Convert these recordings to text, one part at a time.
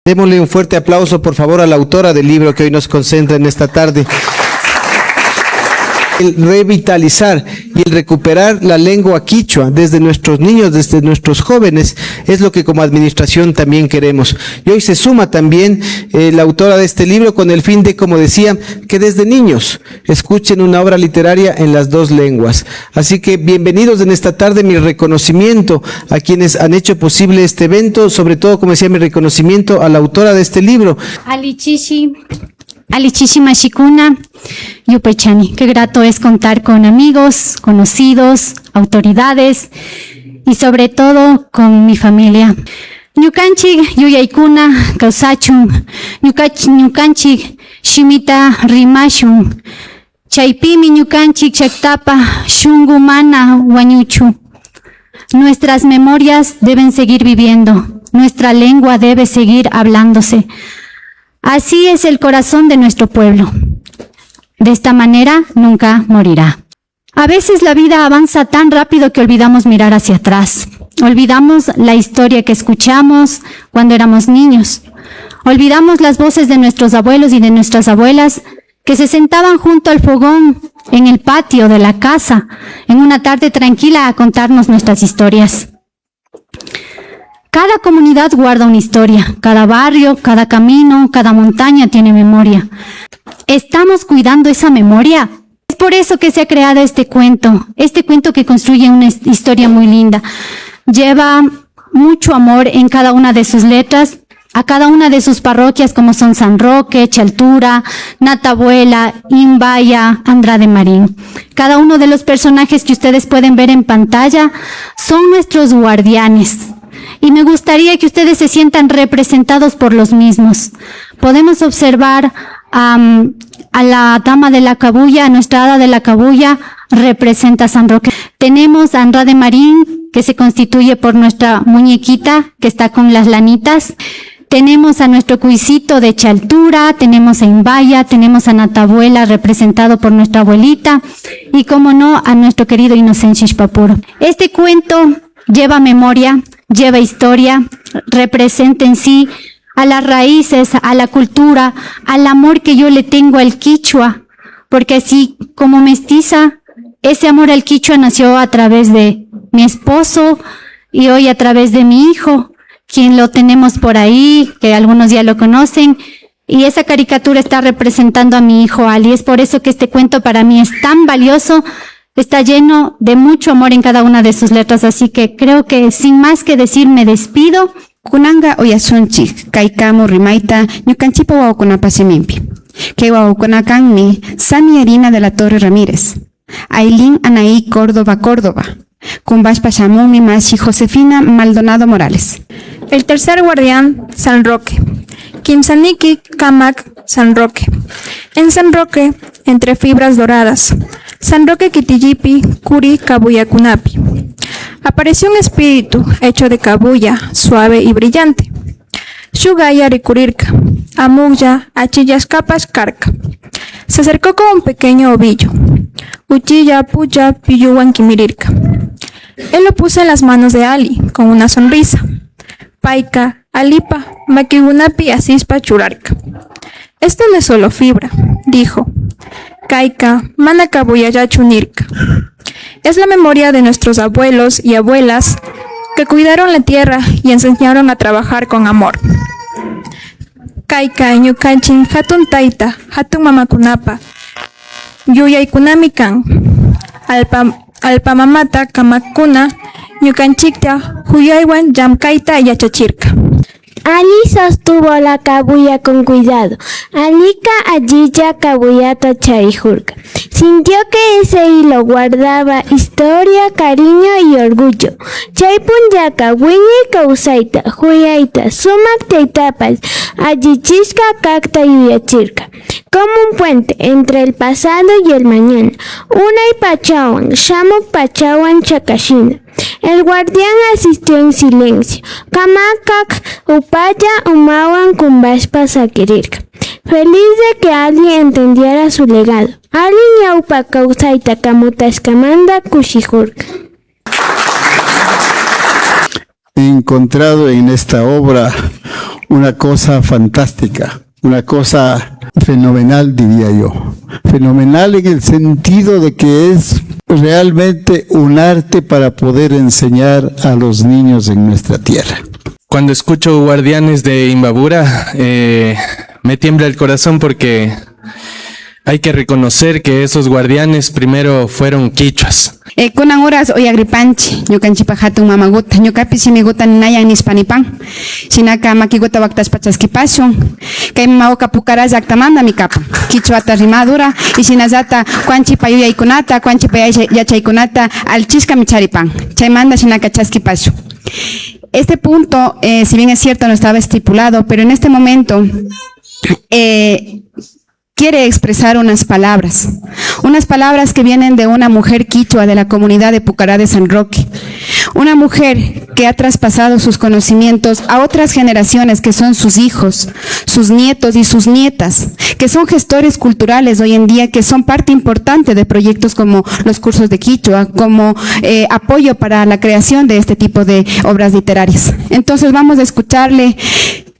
Démosle un fuerte aplauso, por favor, a la autora del libro que hoy nos concentra en esta tarde. El revitalizar y el recuperar la lengua quichua desde nuestros niños, desde nuestros jóvenes, es lo que como administración también queremos. Y hoy se suma también la autora de este libro con el fin de, como decía, que desde niños escuchen una obra literaria en las dos lenguas. Así que bienvenidos en esta tarde, mi reconocimiento a quienes han hecho posible este evento, sobre todo, como decía, mi reconocimiento a la autora de este libro. Alichishi Mashikuna, Yupechani. Qué grato es contar con amigos, conocidos, autoridades y sobre todo con mi familia. Ñukanchik yuyaykuna kawsachun, ñukanchik shimita rimashun. Chaypimi ñukanchik chaktapa shungu mana wañuchu. Nuestras memorias deben seguir viviendo, nuestra lengua debe seguir hablándose. Así es el corazón de nuestro pueblo. De esta manera nunca morirá. A veces la vida avanza tan rápido que olvidamos mirar hacia atrás. Olvidamos la historia que escuchamos cuando éramos niños. Olvidamos las voces de nuestros abuelos y de nuestras abuelas que se sentaban junto al fogón en el patio de la casa en una tarde tranquila a contarnos nuestras historias. Cada comunidad guarda una historia, cada barrio, cada camino, cada montaña tiene memoria. ¿Estamos cuidando esa memoria? Es por eso que se ha creado este cuento que construye una historia muy linda. Lleva mucho amor en cada una de sus letras, a cada una de sus parroquias como son San Roque, Chaltura, Natabuela, Imbaya, Andrade Marín. Cada uno de los personajes que ustedes pueden ver en pantalla son nuestros guardianes. Y me gustaría que ustedes se sientan representados por los mismos. Podemos observar a la dama de la cabuya, a nuestra hada de la cabuya, representa a San Roque. Tenemos a Andrade Marín, que se constituye por nuestra muñequita, que está con las lanitas. Tenemos a nuestro cuisito de Chaltura, tenemos a Imbaya, tenemos a Natabuela, representado por nuestra abuelita, y como no, a nuestro querido Inocencio Ishpapuro. Este cuento lleva memoria, lleva historia, representa en sí a las raíces, a la cultura, al amor que yo le tengo al quichua, porque así como mestiza, ese amor al quichua nació a través de mi esposo y hoy a través de mi hijo, quien lo tenemos por ahí, que algunos ya lo conocen, y esa caricatura está representando a mi hijo Ali. Es por eso que este cuento para mí es tan valioso. Está lleno de mucho amor en cada una de sus letras, así que creo que sin más que decir me despido. Kunanga oyasunchik, kaikamu rimaita, ñukanchipa wawkunapa simimpi. Kay wawkunakanmi Sami Harina de la Torre Ramírez, Ailín Anaí Córdoba, Kumbashpa Shamumi Mashi Josefina Maldonado Morales. El tercer guardián, San Roque. Kimsaniki Kamak, San Roque. En San Roque, entre fibras doradas. San Roque Kitillipi, Curi Kabuyakunapi. Apareció un espíritu hecho de cabuya, suave y brillante. Shugaya Rikurirka, Amuya, Achillas Capas Carca. Se acercó con un pequeño ovillo. Uchilla, Puya, Piyuan Kimirirka. Él lo puso en las manos de Ali, con una sonrisa. Paika, Alipa, Makigunapi, Asispa, Churarca. Esto no es solo fibra, dijo. Kaika, Manakabuya Chunirka. Es la memoria de nuestros abuelos y abuelas que cuidaron la tierra y enseñaron a trabajar con amor. Kaika, Ñukanchin, Hatun Taita, Hatun Mamakunapa, Yuyaykunamikan, Alpamamata, Kamakuna, Ñukanchikta, Huyaywan, Yamkaita y Yachachirka. Ali sostuvo la cabuya con cuidado. Alika allilla cabuyata charijurka. Sintió que ese hilo guardaba historia, cariño y orgullo. Chaypun yaka wiñi kausaita, huyaita, sumak teitapas, allichishka kakta yuyachirka. Como un puente entre el pasado y el mañana. Unay pachawan, shamuk pachawan chakashina. El guardián asistió en silencio. Kamakak upaya umawan kumbashpa sakirirka. Feliz de que alguien entendiera su legado. Ali ñaupa kawsayta kamutashkamanta kushijurka. He encontrado en esta obra una cosa fantástica, una cosa fenomenal, diría yo. Fenomenal en el sentido de que es realmente un arte para poder enseñar a los niños en nuestra tierra. Cuando escucho Guardianes de Imbabura, me tiembla el corazón porque hay que reconocer que esos guardianes primero fueron quichuas. Kunan horas hoy agripanchi, ñukanchipa hatun mamaguta, ñukapi simiguta nayan nispanipan, sinaka makiguta waktas pachaskipashun, kay maoka pukara llaktamanta mi kapa, kichwata rimadura, y sinazata kuanchipa yuyaykunata, kuanchipa yachaykunata alchisca micharipan, chaymanda sinaka chaskipashun. Este punto, si bien es cierto, no estaba estipulado, pero en este momento quiere expresar unas palabras que vienen de una mujer quichua de la comunidad de Pucará de San Roque, una mujer que ha traspasado sus conocimientos a otras generaciones que son sus hijos, sus nietos y sus nietas, que son gestores culturales hoy en día, que son parte importante de proyectos como los cursos de quichua, como apoyo para la creación de este tipo de obras literarias. Entonces vamos a escucharle.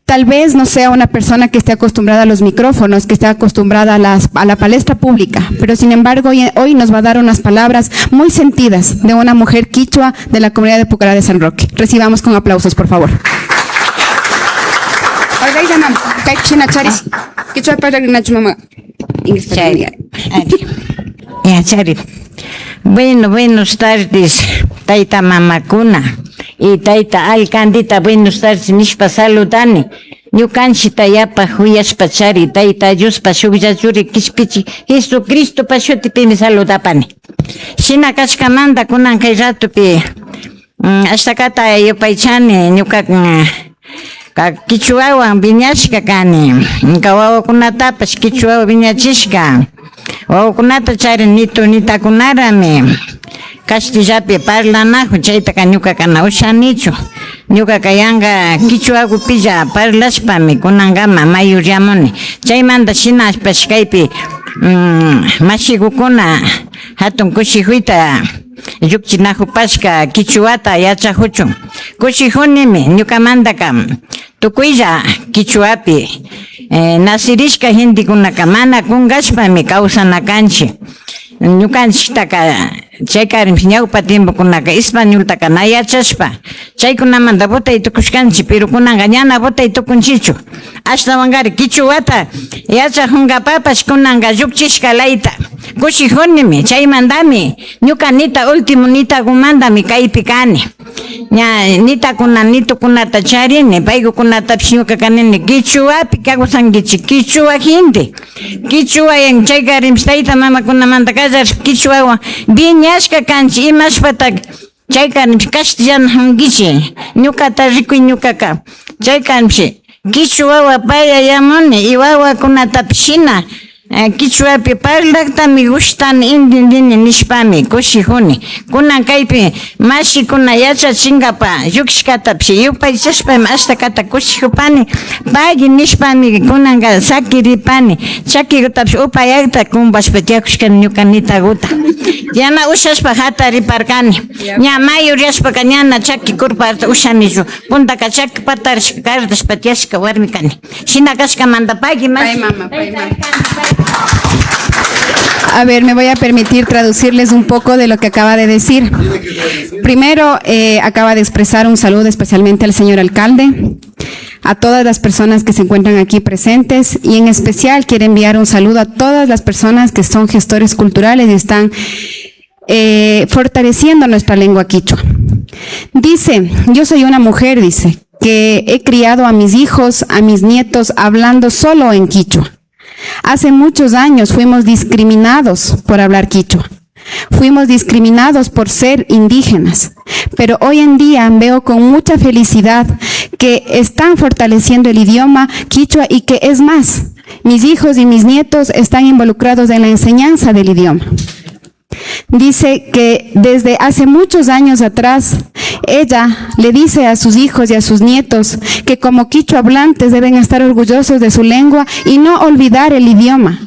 Tal vez no sea una persona que esté acostumbrada a los micrófonos, que esté acostumbrada a la palestra pública, pero sin embargo hoy nos va a dar unas palabras muy sentidas de una mujer quichua de la comunidad de Pucará de San Roque. Recibamos con aplausos, por favor. Bueno, buenas tardes, taita mamakuna y taita alcandita, buenas tardes, nishpa saludani. Ñukanchita yapa huyashpachari, taita Diospa shukllachuri kishpichi, Jesucristo pashutipimi saludapani. Shina kashkamanta kunan kay ratupi, ashtakata yupaychani, ñuka kichuwawan viñashka kani, kawawakunatapash kichuwawan viñachishka. Wawakunata chari nitakunarami castillapi parlanajo chayta ñuka kana ushanichu ñuka kayanga kichuwakupilla parlashpami kunangama mayuryamuni chaymanta shinashpash kaypi mashigukuna hatun kushikuyta llukchinajupashka kichuwata yachajuchun kushijunimi ñukamantaka tukuylla kichuwapi nasirishka hindikunaka mana kungashpami kawsanakanchik ñukanchiktaka chaykarinpis ñawpa tiempokunaka españoltaka na yachashpa chaykunamanta botay tukushkanchik pero kunanqa ñana botay tukunchichu ashtawanqari kichuwata yachajunkapapash kunanqa llukchishkalayta kushijunimi chaymantami ñuka nita último nitakumantami kaypi kani ña nitakuna nitukunata charini paykukunatapish ñuka kanini kichuwapi kawsankichik kichuwa hindi kichuwa en chaykarinpis tayta mamakunamanta kallar kichuwawan viñashka kanchik imashpatak chaykarinpis castellano hankichik ñukata rikuy ñukaka chaykarinpis kichuwawa payayamuni y wawakunatapish shina kichuwapi parlaktami gushtani indindini nishpami kushijuni kunan kaypi mashikuna yachachinkapa llukshkatapish yupaychashpami ashtakata kushijupani pagui nishpami kunanqa sakiripani chakikutapish upayakta kumpashpa tiyakushkani ñuka nitakuta yana ushashpa hatariparkani ña mayuryashpaka ñana chakikurparta ushamillu puntaka chakipatarishka kardashpa tiyashka warmi kani shina kashkamanta pagui A ver, me voy a permitir traducirles un poco de lo que acaba de decir. Primero, acaba de expresar un saludo especialmente al señor alcalde, a todas las personas que se encuentran aquí presentes y en especial quiere enviar un saludo a todas las personas que son gestores culturales y están fortaleciendo nuestra lengua quichua. Dice, yo soy una mujer, dice, que he criado a mis hijos, a mis nietos hablando solo en quichua. Hace muchos años fuimos discriminados por hablar quichua. Fuimos discriminados por ser indígenas, pero hoy en día veo con mucha felicidad que están fortaleciendo el idioma quichua y que es más, mis hijos y mis nietos están involucrados en la enseñanza del idioma. Dice que desde hace muchos años atrás, ella le dice a sus hijos y a sus nietos que como quichua hablantes deben estar orgullosos de su lengua y no olvidar el idioma,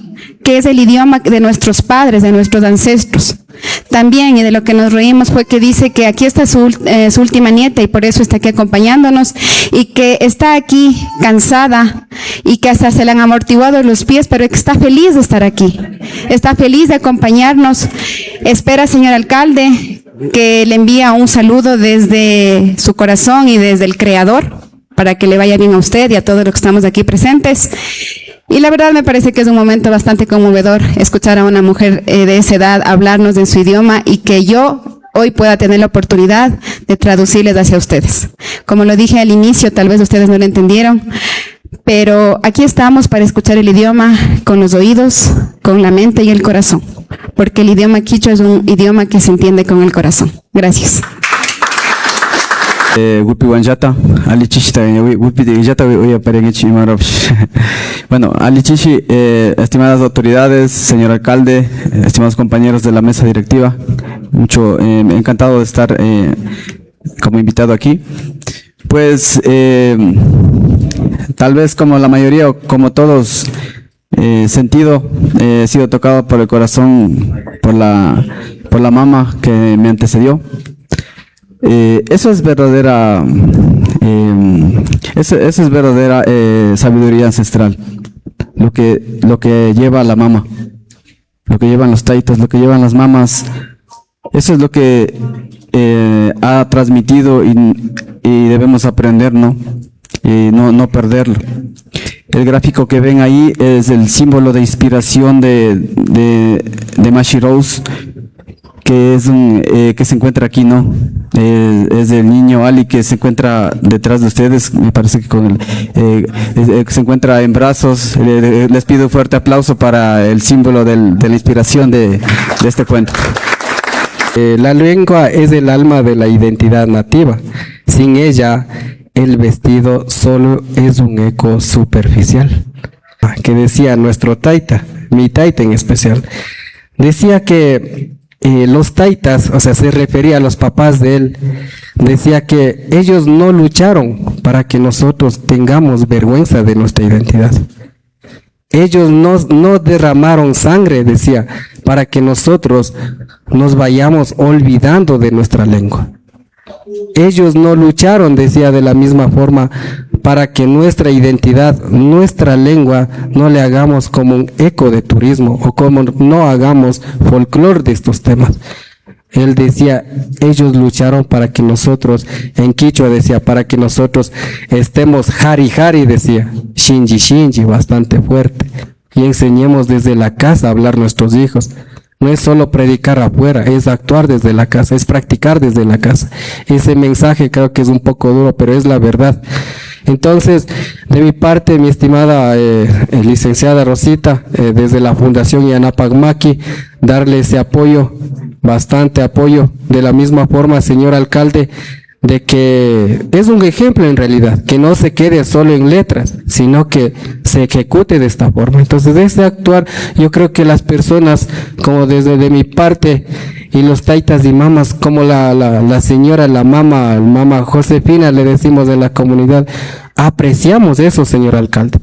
que es el idioma de nuestros padres, de nuestros ancestros. También, y de lo que nos reímos fue que dice que aquí está su última nieta y por eso está aquí acompañándonos, y que está aquí cansada y que hasta se le han amortiguado los pies, pero que está feliz de estar aquí, está feliz de acompañarnos. Espera, señor alcalde, que le envía un saludo desde su corazón y desde el Creador, para que le vaya bien a usted y a todos los que estamos aquí presentes. Y la verdad me parece que es un momento bastante conmovedor escuchar a una mujer de esa edad hablarnos en su idioma y que yo hoy pueda tener la oportunidad de traducirles hacia ustedes. Como lo dije al inicio, tal vez ustedes no lo entendieron, pero aquí estamos para escuchar el idioma con los oídos, con la mente y el corazón, porque el idioma quichua es un idioma que se entiende con el corazón. Gracias. Gupi Wanjata, Ali Chichita, Gupi de Yata, Bueno, Ali Chichi, estimadas autoridades, señor alcalde, estimados compañeros de la mesa directiva, mucho encantado de estar como invitado aquí. Pues, tal vez como la mayoría o como todos, he sido tocado por el corazón por la mamá que me antecedió. Eso es verdadera, eso es verdadera sabiduría ancestral. Lo que lleva la mama, lo que llevan los taitas, lo que llevan las mamas, eso es lo que ha transmitido y debemos aprender, ¿no? Y no perderlo. El gráfico que ven ahí es el símbolo de inspiración de Mashi Rose, que es que se encuentra aquí, ¿no? Es el niño Ali que se encuentra detrás de ustedes, me parece que se encuentra en brazos. Les pido un fuerte aplauso para el símbolo de la inspiración de este cuento. La lengua es el alma de la identidad nativa. Sin ella, el vestido solo es un eco superficial. Que decía nuestro taita, mi taita en especial, decía que los taitas, o sea, se refería a los papás de él, decía que ellos no lucharon para que nosotros tengamos vergüenza de nuestra identidad. Ellos no derramaron sangre, decía, para que nosotros nos vayamos olvidando de nuestra lengua. Ellos no lucharon, decía, de la misma forma, para que nuestra identidad, nuestra lengua, no le hagamos como un eco de turismo o como no hagamos folclore de estos temas. Él decía, ellos lucharon para que nosotros, en quichua decía, para que nosotros estemos jari jari, decía, shinji shinji, bastante fuerte, y enseñemos desde la casa a hablar nuestros hijos. No es solo predicar afuera, es actuar desde la casa, es practicar desde la casa. Ese mensaje creo que es un poco duro, pero es la verdad. Entonces, de mi parte, mi estimada licenciada Rosita, desde la Fundación Yanapagmaki, darle ese apoyo, bastante apoyo. De la misma forma, señor alcalde, de que es un ejemplo en realidad, que no se quede solo en letras, sino que se ejecute de esta forma. Entonces, de este actuar, yo creo que las personas, como desde de mi parte, y los taitas y mamas, como la señora, la mama Josefina, le decimos de la comunidad, apreciamos eso, señor alcalde.